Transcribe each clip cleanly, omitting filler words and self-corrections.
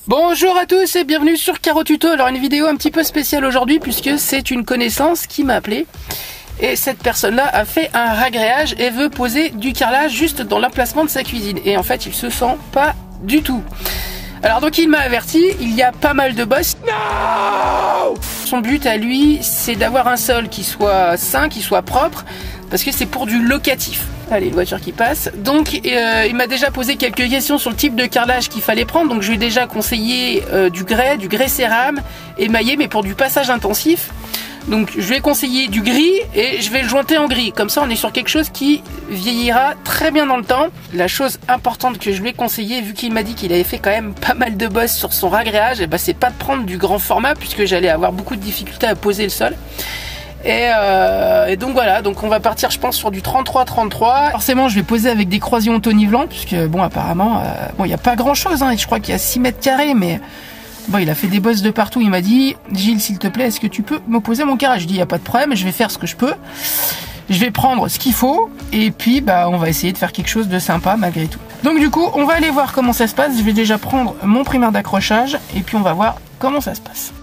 Bonjour à tous et bienvenue sur Caro Tuto. Alors une vidéo un petit peu spéciale aujourd'hui puisque c'est une connaissance qui m'a appelé. Et cette personne-là a fait un ragréage et veut poser du carrelage juste dans l'emplacement de sa cuisine. Et en fait, il se sent pas du tout. Alors donc il m'a averti, il y a pas mal de bosses. No! Son but à lui, c'est d'avoir un sol qui soit sain, qui soit propre, parce que c'est pour du locatif. Allez, une voiture qui passe. Donc il m'a déjà posé quelques questions sur le type de carrelage qu'il fallait prendre. Donc je lui ai déjà conseillé du grès cérame, émaillé, mais pour du passage intensif. Donc je lui ai conseillé du gris et je vais le jointer en gris. Comme ça on est sur quelque chose qui vieillira très bien dans le temps. La chose importante que je lui ai conseillé, vu qu'il m'a dit qu'il avait fait quand même pas mal de bosses sur son ragréage, et ben, c'est pas de prendre du grand format puisque j'allais avoir beaucoup de difficultés à poser le sol. Et donc voilà, donc on va partir je pense sur du 33-33. Forcément je vais poser avec des croisillons Tony Blanc puisque bon apparemment bon il n'y a pas grand chose hein, je crois qu'il y a 6 mètres carrés mais bon il a fait des bosses de partout. Il m'a dit Gilles s'il te plaît est-ce que tu peux me poser mon carrelage? Je dis il n'y a pas de problème, je vais faire ce que je peux. Je vais prendre ce qu'il faut et puis bah on va essayer de faire quelque chose de sympa malgré tout. Donc du coup on va aller voir comment ça se passe. Je vais déjà prendre mon primaire d'accrochage et puis on va voir comment ça se passe.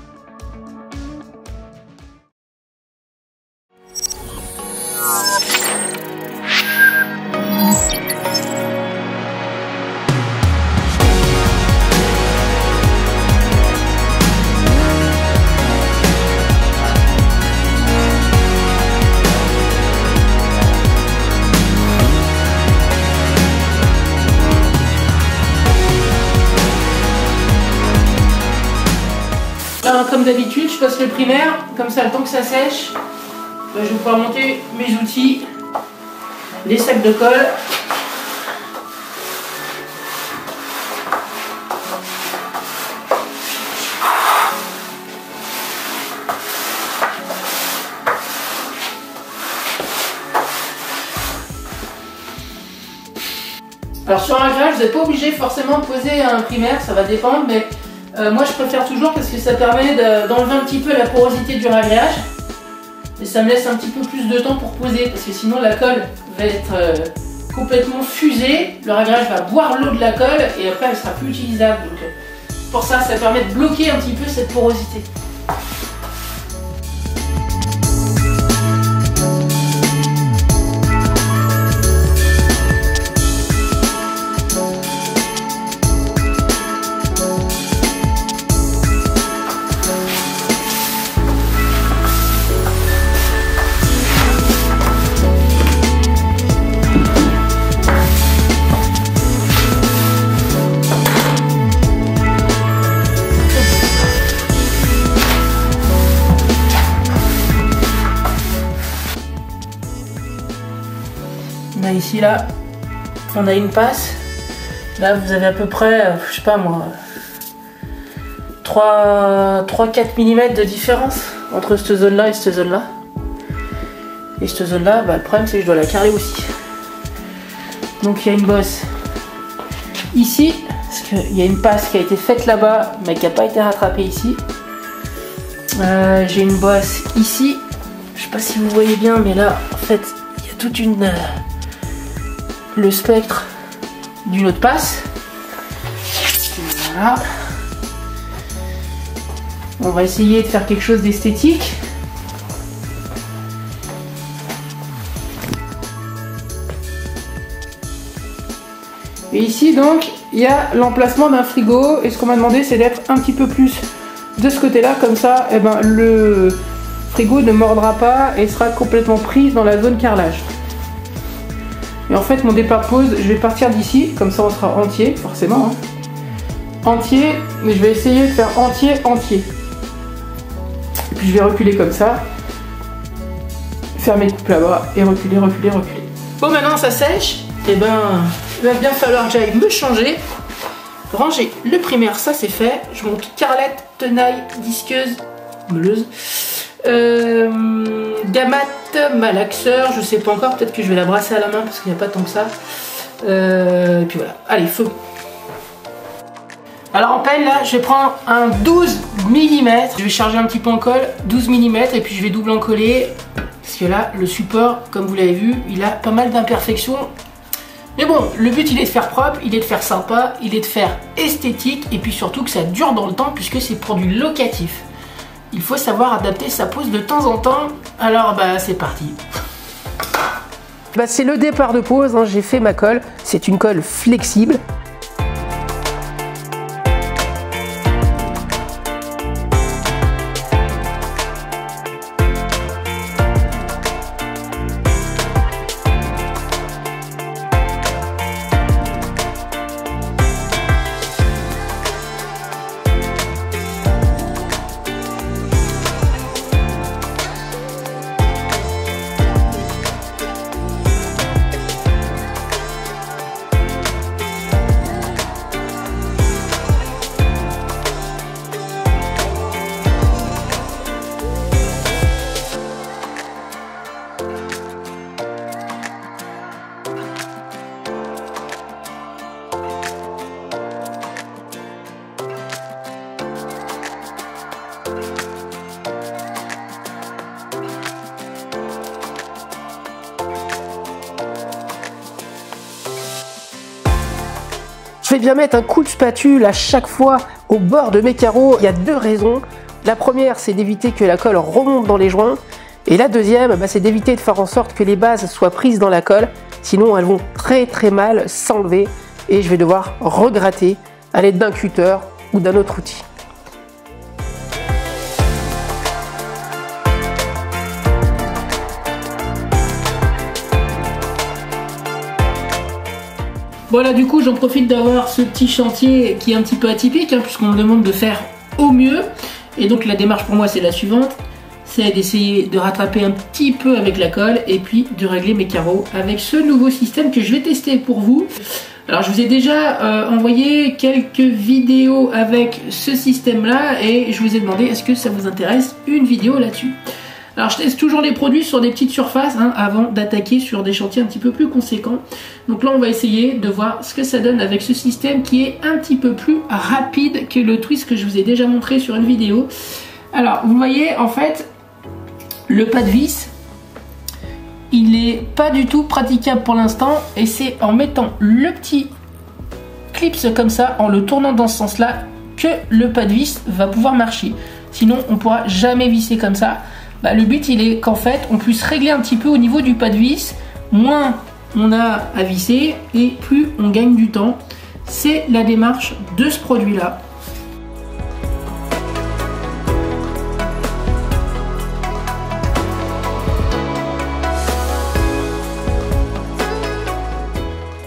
Alors, comme d'habitude, je passe le primaire, comme ça le temps que ça sèche, je vais pouvoir monter mes outils, les sacs de colle. Alors sur un grillage, vous n'êtes pas obligé forcément de poser un primaire, ça va dépendre, mais moi je préfère toujours parce que ça permet d'enlever un petit peu la porosité du ragréage et ça me laisse un petit peu plus de temps pour poser parce que sinon la colle va être complètement fusée, le ragréage va boire l'eau de la colle et après elle sera plus utilisable. Donc pour ça, ça permet de bloquer un petit peu cette porosité. On a ici là, on a une passe. Là vous avez à peu près, je sais pas moi, 3-4 mm de différence entre cette zone là et cette zone là. Et cette zone là, bah, le problème c'est que je dois la carreler aussi. Donc il y a une bosse ici, parce qu'il y a une passe qui a été faite là-bas, mais qui n'a pas été rattrapée ici. J'ai une bosse ici, je sais pas si vous voyez bien, mais là en fait il y a toute une... le spectre d'une autre passe. Voilà. On va essayer de faire quelque chose d'esthétique. Et ici donc il y a l'emplacement d'un frigo et ce qu'on m'a demandé c'est d'être un petit peu plus de ce côté là, comme ça eh ben, le frigo ne mordra pas et sera complètement pris dans la zone carrelage. Et en fait mon départ pause, je vais partir d'ici, comme ça on sera entier, forcément. Hein. Entier, mais je vais essayer de faire entier. Et puis je vais reculer comme ça. Faire mes coupes là-bas et reculer. Bon maintenant ça sèche, et ben il va bien falloir que j'aille me changer. Ranger le primaire, ça c'est fait. Je monte carrelette, tenaille, disqueuse, meuleuse. Gamate, malaxeur, je sais pas encore, peut-être que je vais la brasser à la main parce qu'il n'y a pas tant que ça. Et puis voilà, allez feu. Alors en pelle là, je vais prendre un 12 mm, je vais charger un petit peu en colle, 12 mm et puis je vais double en coller. Parce que là, le support, comme vous l'avez vu, il a pas mal d'imperfections. Mais bon, le but il est de faire propre, il est de faire sympa, il est de faire esthétique et puis surtout que ça dure dans le temps puisque c'est pour du locatif. Il faut savoir adapter sa pose de temps en temps. Alors bah c'est parti. Bah, c'est le départ de pose, hein. J'ai fait ma colle, c'est une colle flexible. Je vais bien mettre un coup de spatule à chaque fois au bord de mes carreaux. Il y a deux raisons. La première, c'est d'éviter que la colle remonte dans les joints. Et la deuxième, c'est d'éviter de faire en sorte que les bases soient prises dans la colle. Sinon, elles vont très mal s'enlever. Et je vais devoir regratter à l'aide d'un cutter ou d'un autre outil. Voilà, du coup j'en profite d'avoir ce petit chantier qui est un petit peu atypique, hein, puisqu'on me demande de faire au mieux. Et donc la démarche pour moi c'est la suivante, c'est d'essayer de rattraper un petit peu avec la colle et puis de régler mes carreaux avec ce nouveau système que je vais tester pour vous. Alors je vous ai déjà envoyé quelques vidéos avec ce système là et je vous ai demandé est-ce que ça vous intéresse une vidéo là-dessus. Alors je teste toujours les produits sur des petites surfaces avant d'attaquer sur des chantiers un petit peu plus conséquents. Donc là on va essayer de voir ce que ça donne avec ce système qui est un petit peu plus rapide que le twist que je vous ai déjà montré sur une vidéo. Alors vous voyez en fait le pas de vis il est pas du tout praticable pour l'instant et c'est en mettant le petit clips comme ça, en le tournant dans ce sens là que le pas de vis va pouvoir marcher. Sinon on pourra jamais visser comme ça. Le but il est qu'en fait on puisse régler un petit peu au niveau du pas de vis, moins on a à visser et plus on gagne du temps. C'est la démarche de ce produit là.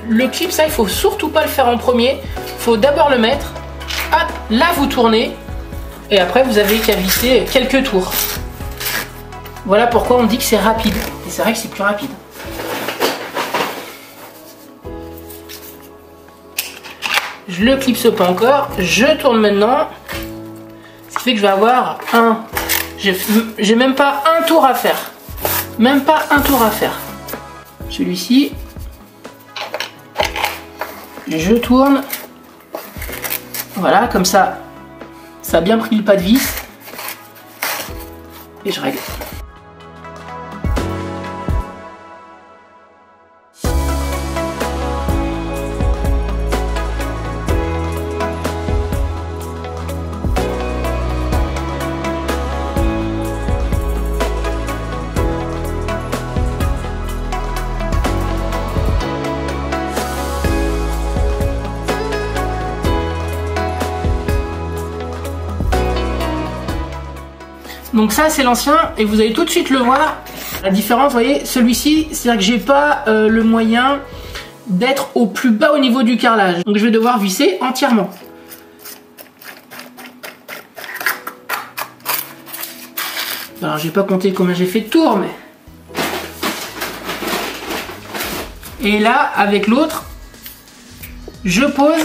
Le clip ça il faut surtout pas le faire en premier, il faut d'abord le mettre, hop, là vous tournez et après vous avez qu'à visser quelques tours. Voilà pourquoi on dit que c'est rapide. Et c'est vrai que c'est plus rapide. Je le clipse pas encore. Je tourne maintenant. Ce qui fait que je vais avoir j'ai même pas un tour à faire. Même pas un tour à faire. Celui-ci. Je tourne. Voilà, comme ça. Ça a bien pris le pas de vis. Et je règle. Donc ça c'est l'ancien et vous allez tout de suite le voir. La différence, vous voyez, celui-ci, c'est-à-dire que j'ai pas le moyen d'être au plus bas au niveau du carrelage. Donc je vais devoir visser entièrement. Alors j'ai pas compté combien j'ai fait de tours, mais... Et là, avec l'autre, je pose,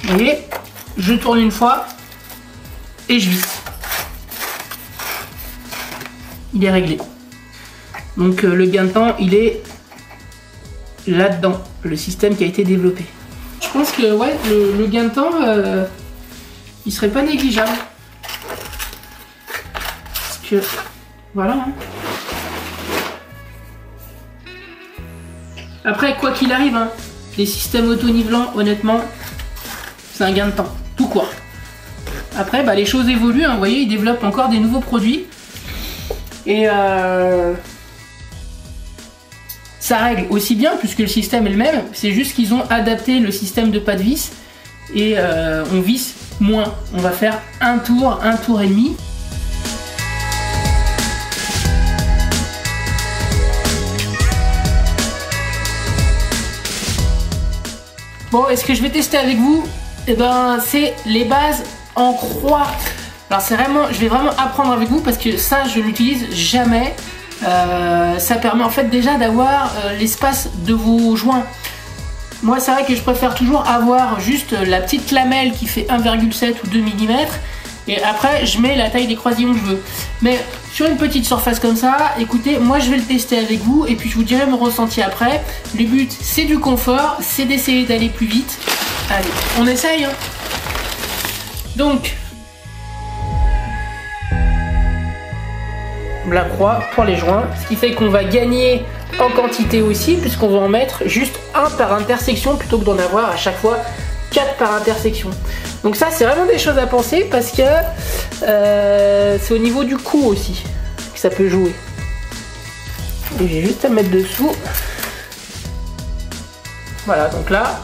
vous voyez, je tourne une fois et je visse. Il est réglé. Donc le gain de temps, il est là-dedans, le système qui a été développé. Je pense que ouais, le gain de temps, il serait pas négligeable. Parce que, voilà. Après, quoi qu'il arrive, les systèmes auto-nivelants, honnêtement, c'est un gain de temps, tout court. Après, bah, les choses évoluent, hein, vous voyez, ils développent encore des nouveaux produits. Et ça règle aussi bien, puisque le système est le même, c'est juste qu'ils ont adapté le système de pas de vis, et on visse moins. On va faire un tour et demi. Bon, et ce que je vais tester avec vous, eh ben, c'est les bases en croix. Alors c'est vraiment, je vais vraiment apprendre avec vous parce que ça, je l'utilise jamais. Ça permet en fait déjà d'avoir l'espace de vos joints. Moi, c'est vrai que je préfère toujours avoir juste la petite lamelle qui fait 1,7 ou 2 mm. Et après, je mets la taille des croisillons que je veux. Mais sur une petite surface comme ça, écoutez, moi je vais le tester avec vous et puis je vous dirai mon ressenti après. Le but, c'est du confort, c'est d'essayer d'aller plus vite. Allez, on essaye, hein. Donc, la croix pour les joints, ce qui fait qu'on va gagner en quantité aussi, puisqu'on va en mettre juste un par intersection plutôt que d'en avoir à chaque fois 4 par intersection. Donc ça, c'est vraiment des choses à penser parce que c'est au niveau du cou aussi que ça peut jouer. Et j'ai juste à mettre dessous. Voilà, donc là,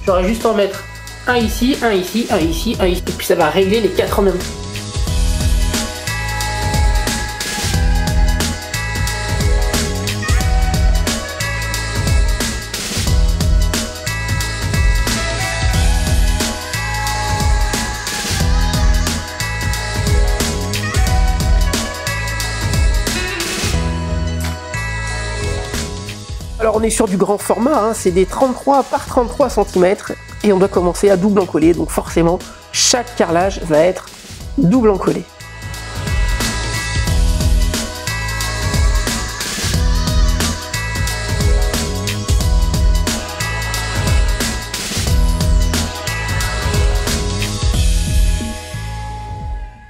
j'aurais juste à en mettre un ici, un ici, un ici, un ici. Et puis ça va régler les 4 en même temps. Alors on est sur du grand format, hein, c'est des 33 par 33 cm et on doit commencer à double encoller, donc forcément chaque carrelage va être double encollé.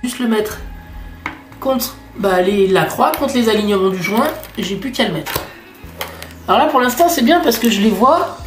Juste le mettre contre la croix, contre les alignements du joint, j'ai plus qu'à le mettre. Alors là pour l'instant c'est bien parce que je les vois.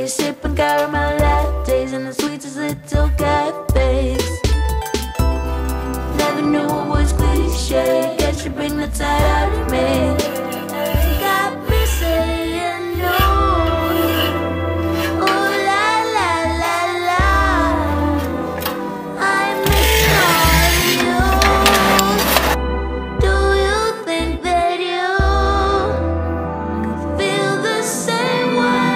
Sipping caramel lattes in the sweetest little cafes. Never knew it was cliche. Guess you bring the tide out of me. Got me saying no. Ooh la la la la. I miss all of you. Do you think that you feel the same way?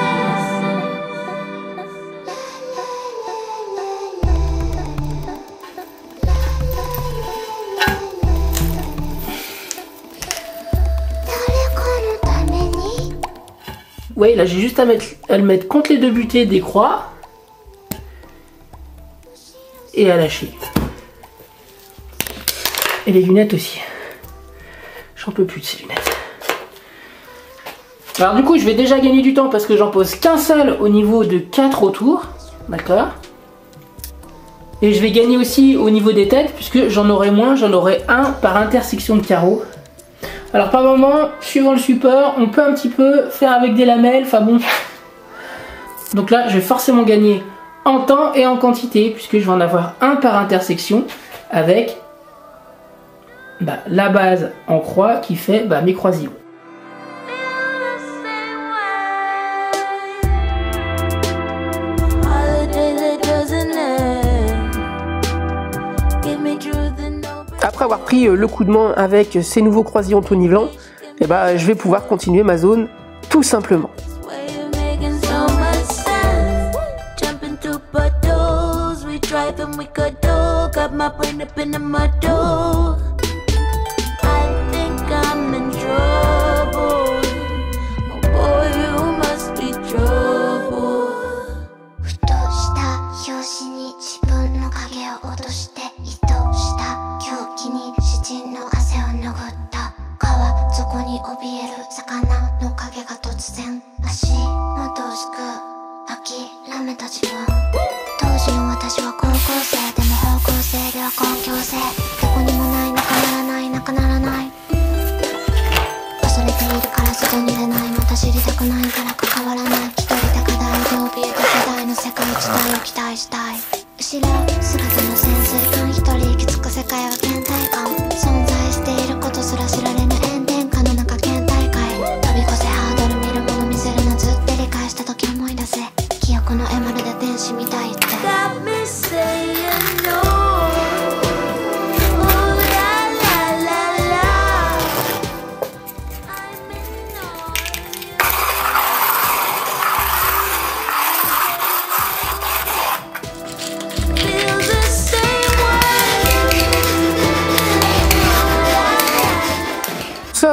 Oui, là j'ai juste à le mettre contre les deux butées des croix et à lâcher. Et les lunettes aussi. J'en peux plus de ces lunettes. Alors du coup je vais déjà gagner du temps parce que j'en pose qu'un seul au niveau de 4 autour. D'accord. Et je vais gagner aussi au niveau des têtes puisque j'en aurai moins, j'en aurai un par intersection de carreaux. Alors par moment, suivant le support, on peut un petit peu faire avec des lamelles, enfin bon. Donc là, je vais forcément gagner en temps et en quantité, puisque je vais en avoir un par intersection avec la base en croix qui fait mes croisillons. Après avoir pris le coup de main avec ces nouveaux croisillons tout nivelants, je vais pouvoir continuer ma zone tout simplement.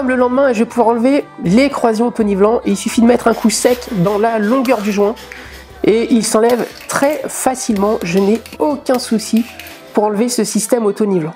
Le lendemain et je vais pouvoir enlever les croisillons tonnivelants et il suffit de mettre un coup sec dans la longueur du joint et il s'enlève très facilement. Je n'ai aucun souci pour enlever ce système au tonnivelant.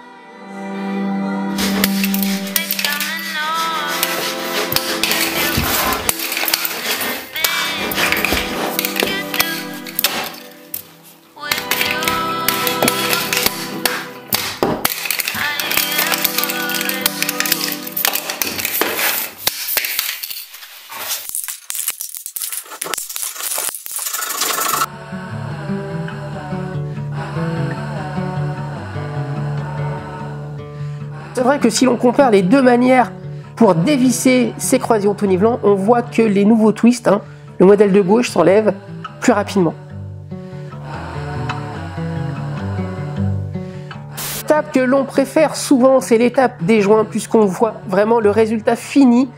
C'est vrai que si l'on compare les deux manières pour dévisser ces croisillons tonnivelants, on voit que les nouveaux twists, le modèle de gauche s'enlève plus rapidement. L'étape que l'on préfère souvent, c'est l'étape des joints, puisqu'on voit vraiment le résultat fini.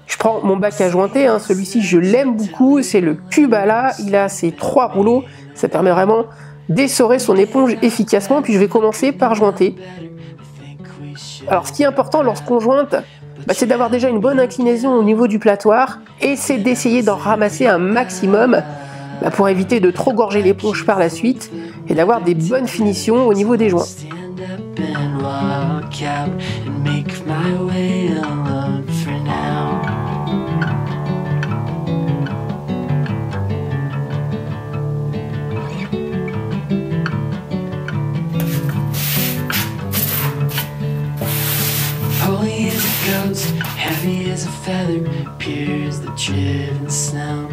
Je prends mon bac à jointer, celui-ci je l'aime beaucoup, c'est le Kubala, il a ses 3 rouleaux, ça permet vraiment d'essorer son éponge efficacement, puis je vais commencer par jointer. Alors ce qui est important lorsqu'on jointe, c'est d'avoir déjà une bonne inclinaison au niveau du platoir et c'est d'essayer d'en ramasser un maximum pour éviter de trop gorger l'éponge par la suite et d'avoir des bonnes finitions au niveau des joints. Heavy as a feather, pure as the driven snow.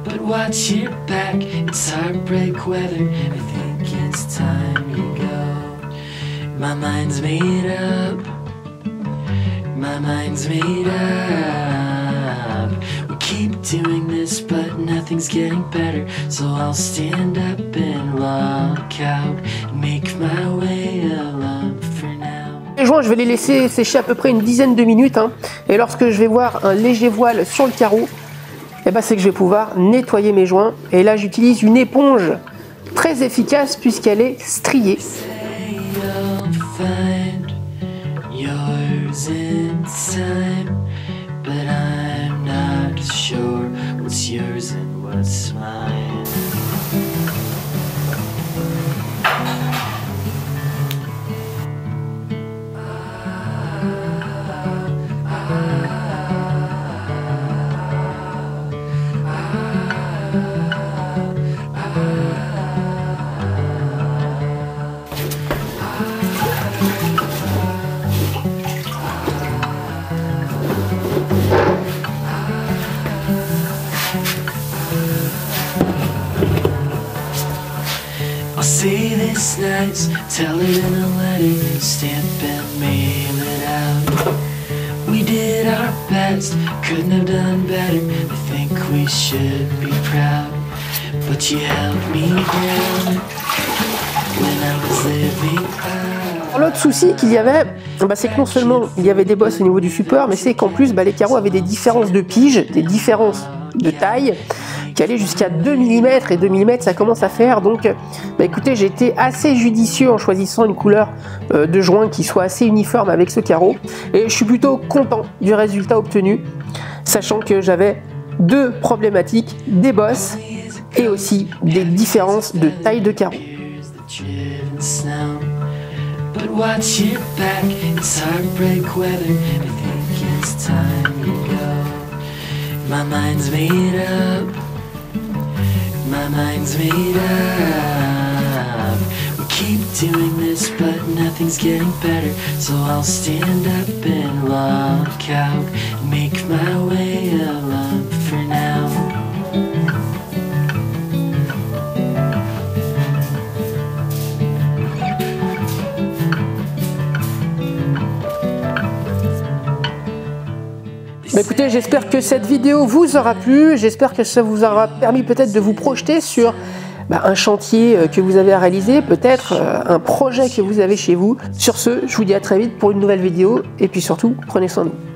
But watch your back, it's heartbreak weather. I think it's time you go. My mind's made up. My mind's made up. We keep doing this, but nothing's getting better. So I'll stand up and walk out and make my way alone for now. Les joints, je vais les laisser sécher à peu près une dizaine de minutes et lorsque je vais voir un léger voile sur le carreau, c'est que je vais pouvoir nettoyer mes joints et là j'utilise une éponge très efficace puisqu'elle est striée. this nice, tell it in a letter, stamp and mail it out. We did our best, couldn't have done better, I think we should be proud. But you held me down when I was living out. L'autre souci qu'il y avait, c'est que non seulement il y avait des bosses au niveau du support, mais c'est qu'en plus les carreaux avaient des différences de pige, des différences de taille, qui allaient jusqu'à 2 mm, et 2 mm ça commence à faire. Donc écoutez, j'ai été assez judicieux en choisissant une couleur de joint qui soit assez uniforme avec ce carreau, et je suis plutôt content du résultat obtenu, sachant que j'avais deux problématiques, des bosses et aussi des différences de taille de carreau. But watch your back, it's heartbreak weather, I think it's time you go. My mind's made up, my mind's made up. We keep doing this but nothing's getting better, so I'll stand up and walk out and make my way alone for now. Écoutez, j'espère que cette vidéo vous aura plu, j'espère que ça vous aura permis peut-être de vous projeter sur un chantier que vous avez à réaliser, peut-être un projet que vous avez chez vous. Sur ce, je vous dis à très vite pour une nouvelle vidéo, et puis surtout, prenez soin de vous.